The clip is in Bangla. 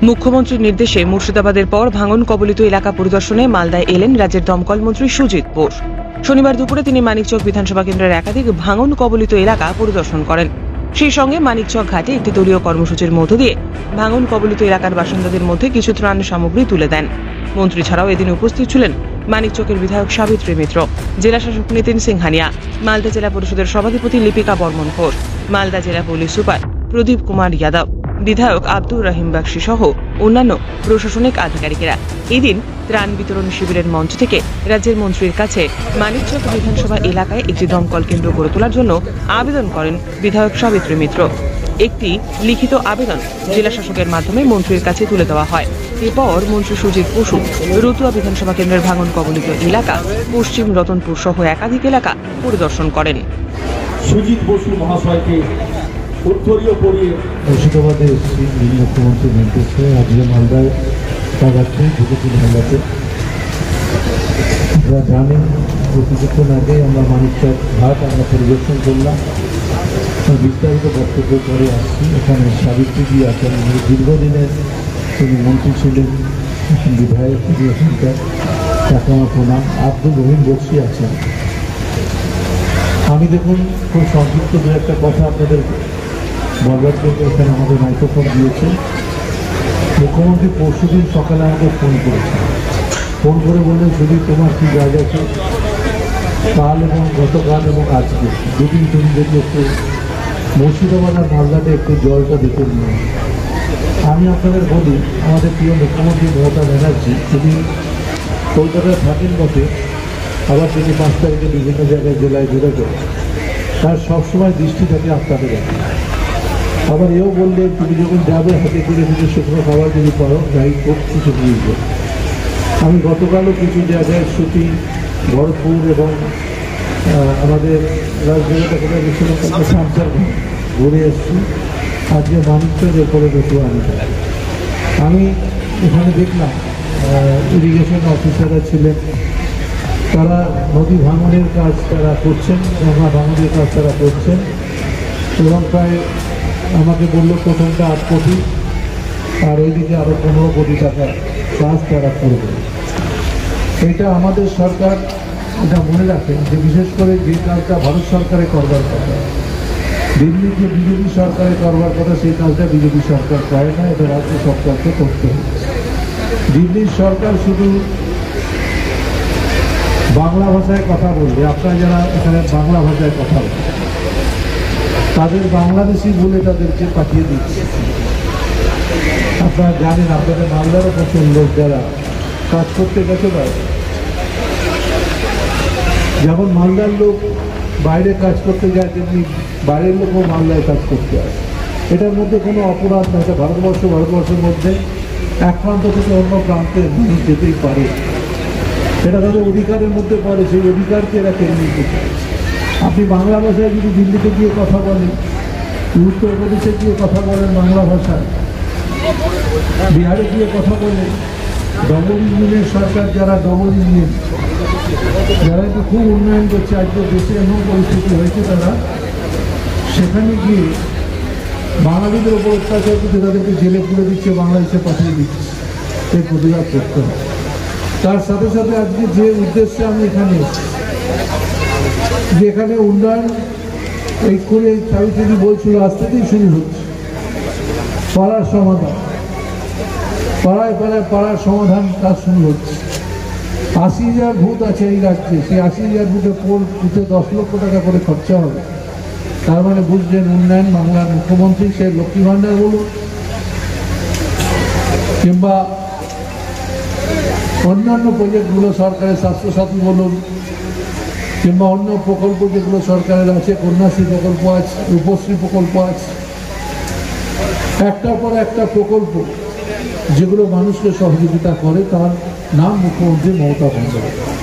মুখ্যমন্ত্রীর নির্দেশে মুর্শিদাবাদের পর ভাঙন কবলিত এলাকা পরিদর্শনে মালদায় এলেন রাজ্যের দমকল মন্ত্রী সুজিত বোস। শনিবার দুপুরে তিনি মানিকচক বিধানসভা কেন্দ্রের একাধিক ভাঙন কবলিত এলাকা পরিদর্শন করেন। সেই সঙ্গে মানিকচক ঘাটে একটি দলীয় কর্মসূচির মধ্য দিয়ে ভাঙন কবলিত এলাকার বাসিন্দাদের মধ্যে কিছু ত্রাণ সামগ্রী তুলে দেন। মন্ত্রী ছাড়াও এদিন উপস্থিত ছিলেন মানিকচকের বিধায়ক সাবিত্রী মিত্র, জেলা শাসক নিতিন সিংহানিয়া, মালদা জেলা পরিষদের সভাধিপতি লিপিকা বর্মন ঘোষ, মালদা জেলা পুলিশ সুপার প্রদীপ কুমার যাদব, বিধায়ক আব্দুর রহিম বাক্সি সহ অন্যান্য প্রশাসনিক আধিকারিকেরা। এদিন ত্রাণ বিতরণ শিবিরের মঞ্চ থেকে রাজ্যের মন্ত্রীর কাছে মানিকচক বিধানসভা এলাকায় একটি দমকল কেন্দ্র গড়ে তোলার জন্য আবেদন করেন বিধায়ক সাবিত্রী মিত্র। একটি লিখিত আবেদন জেলা শাসকের মাধ্যমে মন্ত্রীর কাছে তুলে দেওয়া হয়। এরপর মন্ত্রী সুজিত বসু রতুয়া বিধানসভা কেন্দ্রের ভাঙন কবলিত এলাকা, পশ্চিম রতনপুর সহ একাধিক এলাকা পরিদর্শন করেন। সুজিত বসু মহাশয়কে উত্তরীয় পড়িয়ে মুর্শিদাবাদে এসেছি মুখ্যমন্ত্রীর নির্দেশে। আজকে মালদায় যাচ্ছি, ঢুকেছি মালদাতে। আপনারা জানেন কিছুক্ষণ আগে আমরা মানিকচক ঘাট পরিদর্শন করলাম। বিস্তারিত বক্তব্য করে আসছি। এখানে সাবিত্রী আছেন, দীর্ঘদিনের তিনি মন্ত্রী ছিলেন, বিধায়ক তিনি এখানকার, তাকে আমার প্রণাম। আব্দুর রহিম বক্সি আছেন। আমি দেখুন খুব সংক্ষিপ্ত দু একটা কথা আপনাদের বলবার জন্য এখানে আমাদের মাইক্রোফোন দিয়েছে। মুখ্যমন্ত্রী পরশুদিন সকালে আমাকে ফোন করে বললেন, যদি তোমার কী কাজ আছে কাল এবং গতকাল এবং আজকে দুদিন তুমি যদি একটু মুর্শিদাবাদ আর মালদাতে একটু জলটা দেখে নিয়ে। আমি আপনাদের বলি, আমাদের প্রিয় মুখ্যমন্ত্রী মমতা ব্যানার্জি, তিনি কলকাতায় থাকেন বটে, আবার তিনি 5 তারিখে বিভিন্ন জায়গায় জেলায় ঘুরে যান। তার সবসময় দৃষ্টি থাকে আপনাদের। আবার এও বললেন, তুমি যখন যাবে হাতে করে কিছু শুকনো খাবার যদি পারো যাই খুব কিছু নিয়ে যাবে। আমি গতকালও কিছু জায়গায় শুটিং ভরতপুর এবং আমাদের রাজধানীটা কোথায় গেছিলাম সামসার ঘুরে এসেছি। আজকে মানিকচকের পরে রতুয়া আমি এখানে দেখলাম ইরিগেশন অফিসাররা ছিলেন, তারা নদী ভাঙনের কাজ তারা করছেন, গঙ্গা ভাঙনের কাজ তারা করছেন এবং প্রায় আমাকে বললো প্রথমটা 8 কোটি আর ওইদিকে আরও 15 কোটি টাকা কাজ তারা করবে। এটা আমাদের সরকার এটা মনে রাখেন যে বিশেষ করে যে কাজটা ভারত সরকারে করবার কথা, দিল্লিতে বিজেপি সরকারে করবার কথা, সেই কাজটা বিজেপি সরকার করে না, এটা রাজ্য সরকারকে করতে হবে। দিল্লির সরকার শুধু বাংলা ভাষায় কথা বলবে। আপনারা যারা এখানে বাংলা ভাষায় কথা বলবে তাদের বাংলাদেশি বলে তাদেরকে পাঠিয়ে দিচ্ছে। আপনারা জানেন, আপনাদের মালদারও প্রচুর লোক যারা কাজ করতে গেছে বাইরে, যেমন মালদার লোক বাইরে কাজ করতে যায়, তেমনি বাইরের লোকও মালদায় কাজ করতে আসে। এটার মধ্যে কোনো অপরাধ না। এটা ভারতবর্ষের মধ্যে এক প্রান্ত থেকে অন্য প্রান্তে মানুষ যেতেই পারে, এটা তাদের অধিকারের মধ্যে পড়ে। সেই অধিকারকে এরা কেড়ে নিতে চায়। আপনি বাংলা ভাষায় যদি দিল্লিতে গিয়ে কথা বলেন, উত্তরপ্রদেশে গিয়ে কথা বলেন বাংলা ভাষায়, বিহারে গিয়ে কথা বলেন, ডবল ইঞ্জিনের সরকার যারা ডবল ইঞ্জিন যারা একটু খুব উন্নয়ন করছে, আজকে দেশে এমন পরিস্থিতি হয়েছে, তারা সেখানে গিয়ে বাঙালিদের ওপর অত্যাচার করছে, তাদেরকে জেলে পুরে দিচ্ছে, বাংলাদেশে পাঠিয়ে দিচ্ছে। এই প্রতিবাদ করতে হবে। তার সাথে সাথে আজকে যে উদ্দেশ্যে আমি এখানে যে এখানে উন্নয়ন এই করে সাবিত্রী বলছিল, আজ থেকেই শুরু হচ্ছে পাড়ার সমাধান, পাড়ায় পাড়ায় পাড়ার সমাধান কাজ শুরু হচ্ছে। 80,000 ভূত আছে এই রাজ্যে, সেই 80,000 ভূতে 10 লক্ষ টাকা করে খরচা হবে। তার মানে বুঝলেন উন্নয়ন। বাংলার মুখ্যমন্ত্রী সে লক্ষ্মী ভাণ্ডার বলুন কিংবা অন্যান্য প্রজেক্টগুলো সরকারের, স্বাস্থ্যসাথী বলুন কিংবা অন্য প্রকল্প যেগুলো সরকারের আছে, কন্যাশ্রী প্রকল্প আছে, রূপশ্রী প্রকল্প আছে, একটার পর একটা প্রকল্প যেগুলো মানুষকে সহযোগিতা করে, তার নাম মুখ্যমন্ত্রী মমতা বন্দ্যোপাধ্যায়।